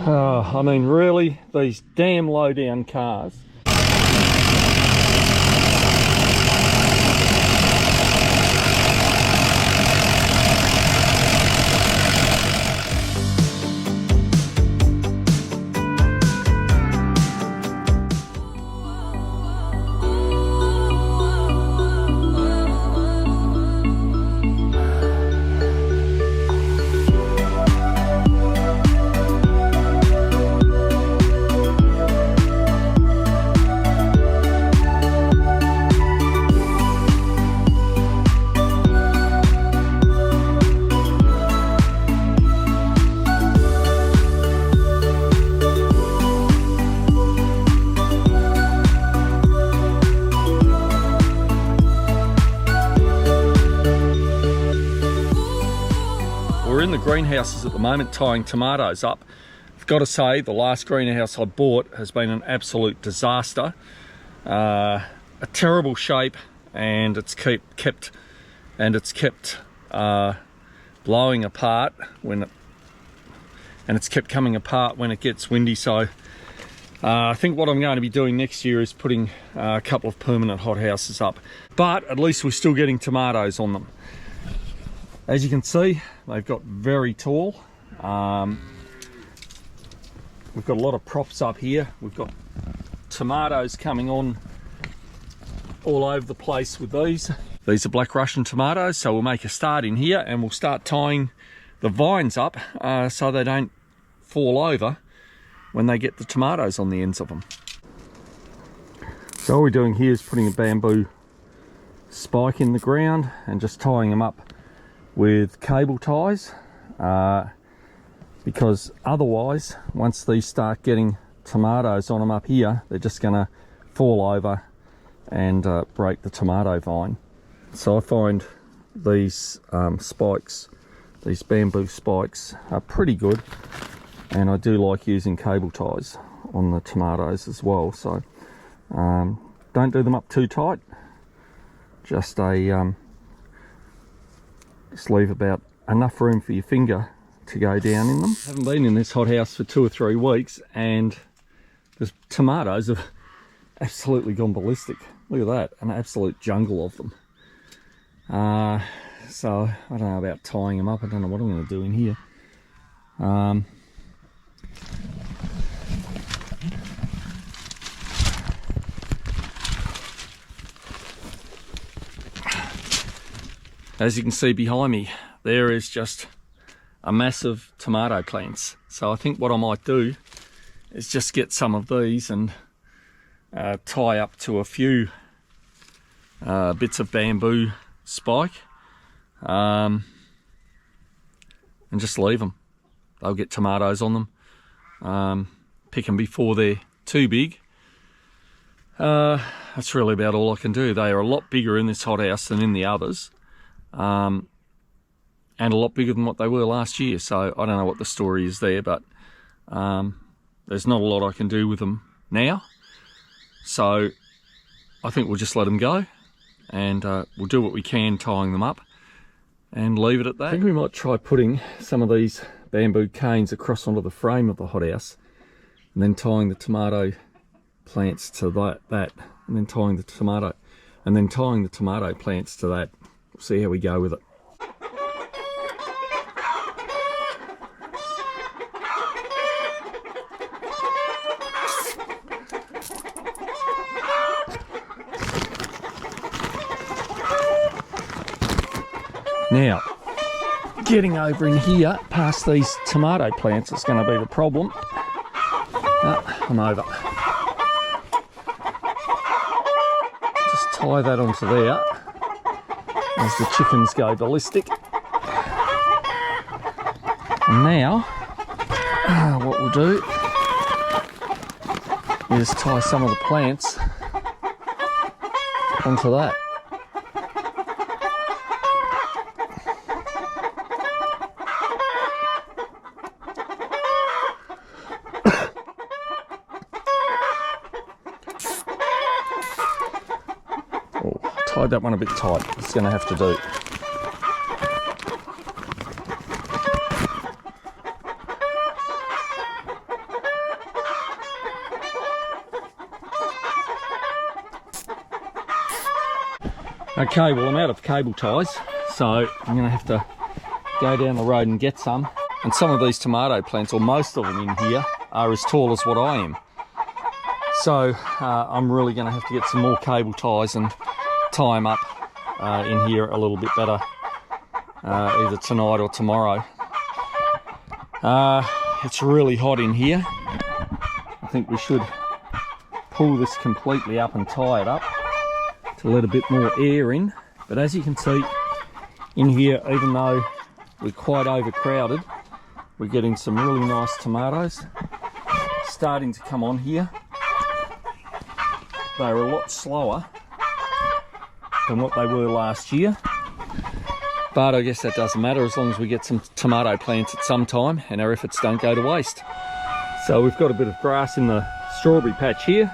I mean, really, these damn low down cars. In the greenhouses at the moment tying tomatoes up. I've got to say the last greenhouse I bought has been an absolute disaster, a terrible shape, and it's kept blowing apart and it's kept coming apart when it gets windy. So I think what I'm going to be doing next year is putting a couple of permanent hothouses up, but at least we're still getting tomatoes on them. As you can see, they've got very tall. We've got a lot of props up here. We've got tomatoes coming on all over the place with these. These are Black Russian tomatoes, so we'll make a start in here and we'll start tying the vines up so they don't fall over when they get the tomatoes on the ends of them. So all we're doing here is putting a bamboo spike in the ground and just tying them up with cable ties, because otherwise, once these start getting tomatoes on them up here, they're just going to fall over and break the tomato vine. So I find these spikes, these bamboo spikes, are pretty good, and I do like using cable ties on the tomatoes as well. So don't do them up too tight, just leave about enough room for your finger to go down in them. I haven't been in this hothouse for 2 or 3 weeks and the tomatoes have absolutely gone ballistic. Look at that, an absolute jungle of them. So I don't know about tying them up. I don't know what I'm going to do in here. As you can see behind me, there is just a massive tomato plants. So I think what I might do is just get some of these and tie up to a few bits of bamboo spike and just leave them. They'll get tomatoes on them. Pick them before they're too big. That's really about all I can do. They are a lot bigger in this hothouse than in the others. And a lot bigger than what they were last year, so I don't know what the story is there, but there's not a lot I can do with them now, so I think we'll just let them go and we'll do what we can tying them up and leave it at that. I think we might try putting some of these bamboo canes across onto the frame of the hothouse and then tying the tomato plants to that and then tying the tomato plants to that. We'll see how we go with it. Now, getting over in here past these tomato plants is going to be the problem. I'm over. Just tie that onto there as the chickens go ballistic. And now, what we'll do is tie some of the plants onto that. Tied that one a bit tight. It's going to have to do. Okay, well I'm out of cable ties, so I'm going to have to go down the road and get some. And some of these tomato plants, or most of them in here, are as tall as what I am. So I'm really going to have to get some more cable ties and tie them up in here a little bit better, either tonight or tomorrow. It's really hot in here. I think we should pull this completely up and tie it up to let a bit more air in. But as you can see in here, even though we're quite overcrowded, we're getting some really nice tomatoes starting to come on here. They're a lot slower than what they were last year, but I guess that doesn't matter as long as we get some tomato plants at some time and our efforts don't go to waste. So we've got a bit of grass in the strawberry patch here.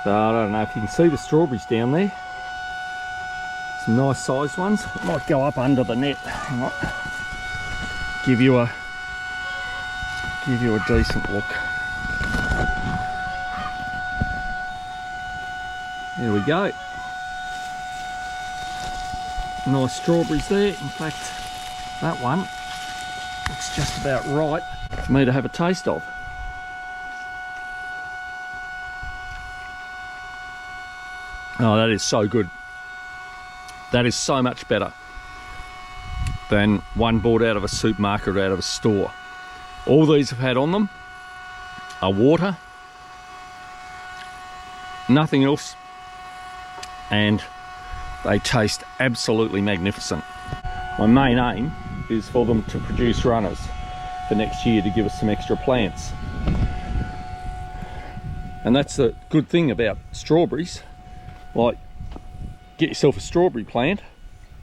So I don't know if you can see the strawberries down there. Some nice sized ones. It might go up under the net. Hang on. Give you a decent look. There we go. Nice strawberries there. In fact, that one looks just about right for me to have a taste of. Oh, that is so good. That is so much better than one bought out of a supermarket or out of a store. All these have had on them are water, nothing else, and they taste absolutely magnificent. My main aim is for them to produce runners for next year to give us some extra plants. And that's the good thing about strawberries. Like, get yourself a strawberry plant,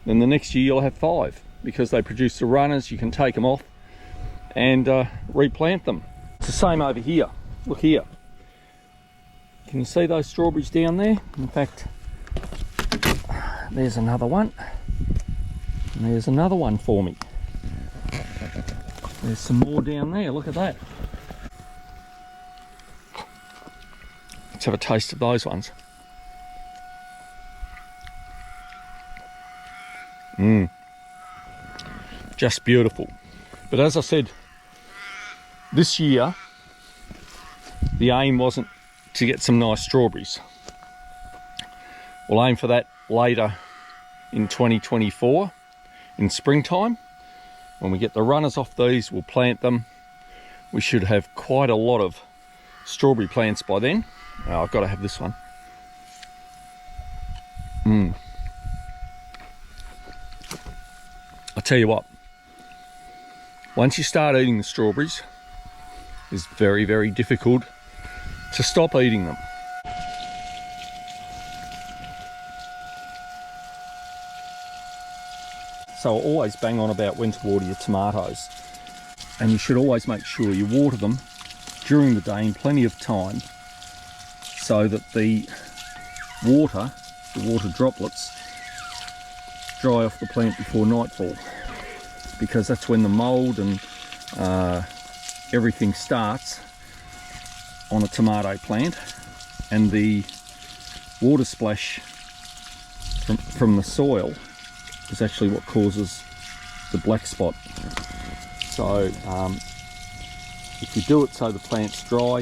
then the next year you'll have 5, because they produce the runners. You can take them off and replant them. It's the same over here. Look here. Can you see those strawberries down there? In fact, there's another one. And there's another one for me. There's some more down there. Look at that. Let's have a taste of those ones. Just beautiful. But as I said, this year the aim wasn't to get some nice strawberries. We'll aim for that later in 2024 in springtime. When we get the runners off these, we'll plant them. We should have quite a lot of strawberry plants by then. Oh, I've got to have this one. I tell you what, once you start eating the strawberries, it's very, very difficult to stop eating them. So I always bang on about when to water your tomatoes, and you should always make sure you water them during the day in plenty of time, so that the water droplets dry off the plant before nightfall, because that's when the mould and everything starts on a tomato plant, and the water splash from the soil is actually what causes the black spot. So if you do it so the plant's dry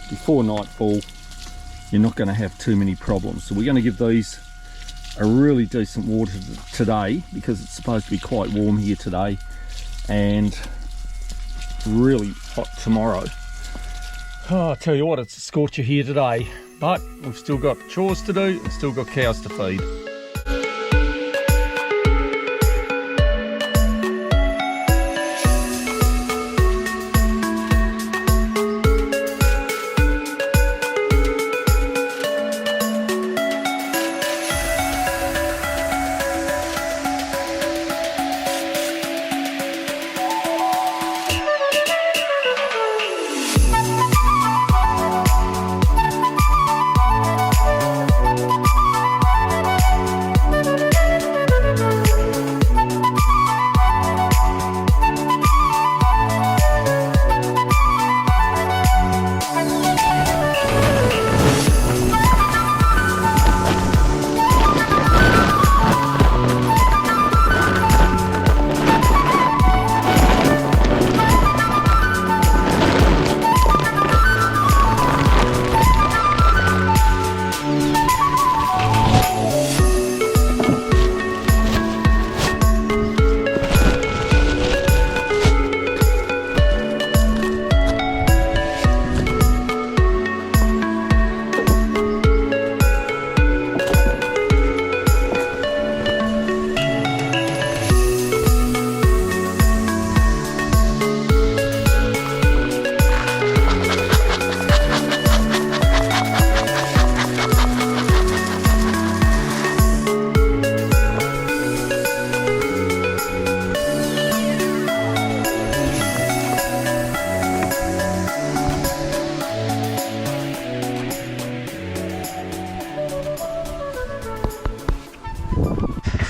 before nightfall, you're not going to have too many problems. So we're going to give these a really decent water today, because it's supposed to be quite warm here today and really hot tomorrow. Oh, I tell you what, it's a scorcher here today, but we've still got chores to do and still got cows to feed.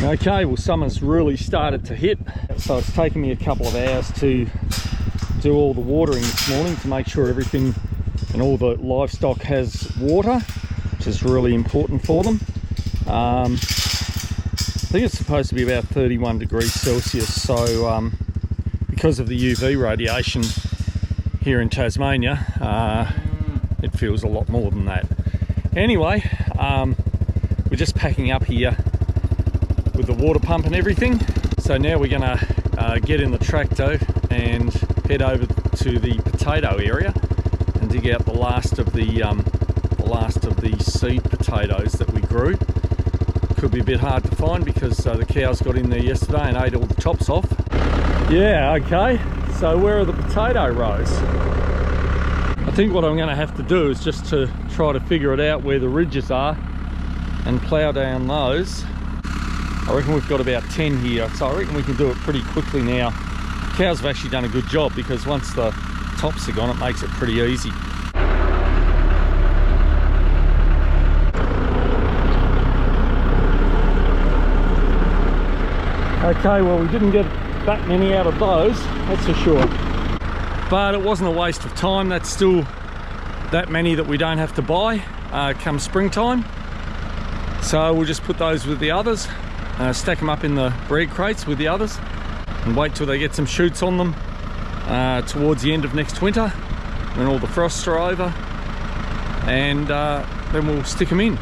Okay, well, summer's really started to hit, so it's taken me a couple of hours to do all the watering this morning to make sure everything and all the livestock has water, which is really important for them. I think it's supposed to be about 31 degrees Celsius, so because of the UV radiation here in Tasmania, it feels a lot more than that. Anyway, we're just packing up here with the water pump and everything. So now we're gonna get in the tractor and head over to the potato area and dig out the last of the seed potatoes that we grew. Could be a bit hard to find because the cows got in there yesterday and ate all the tops off. Yeah, okay, so where are the potato rows? I think what I'm going to have to do is just to try to figure it out where the ridges are and plough down those. I reckon we've got about 10 here, so I reckon we can do it pretty quickly now. Cows have actually done a good job because once the tops are gone, it makes it pretty easy. Okay, well, we didn't get that many out of those, that's for sure. But it wasn't a waste of time. That's still that many that we don't have to buy come springtime. So we'll just put those with the others, stack them up in the bread crates with the others, and wait till they get some shoots on them towards the end of next winter when all the frosts are over, and then we'll stick them in.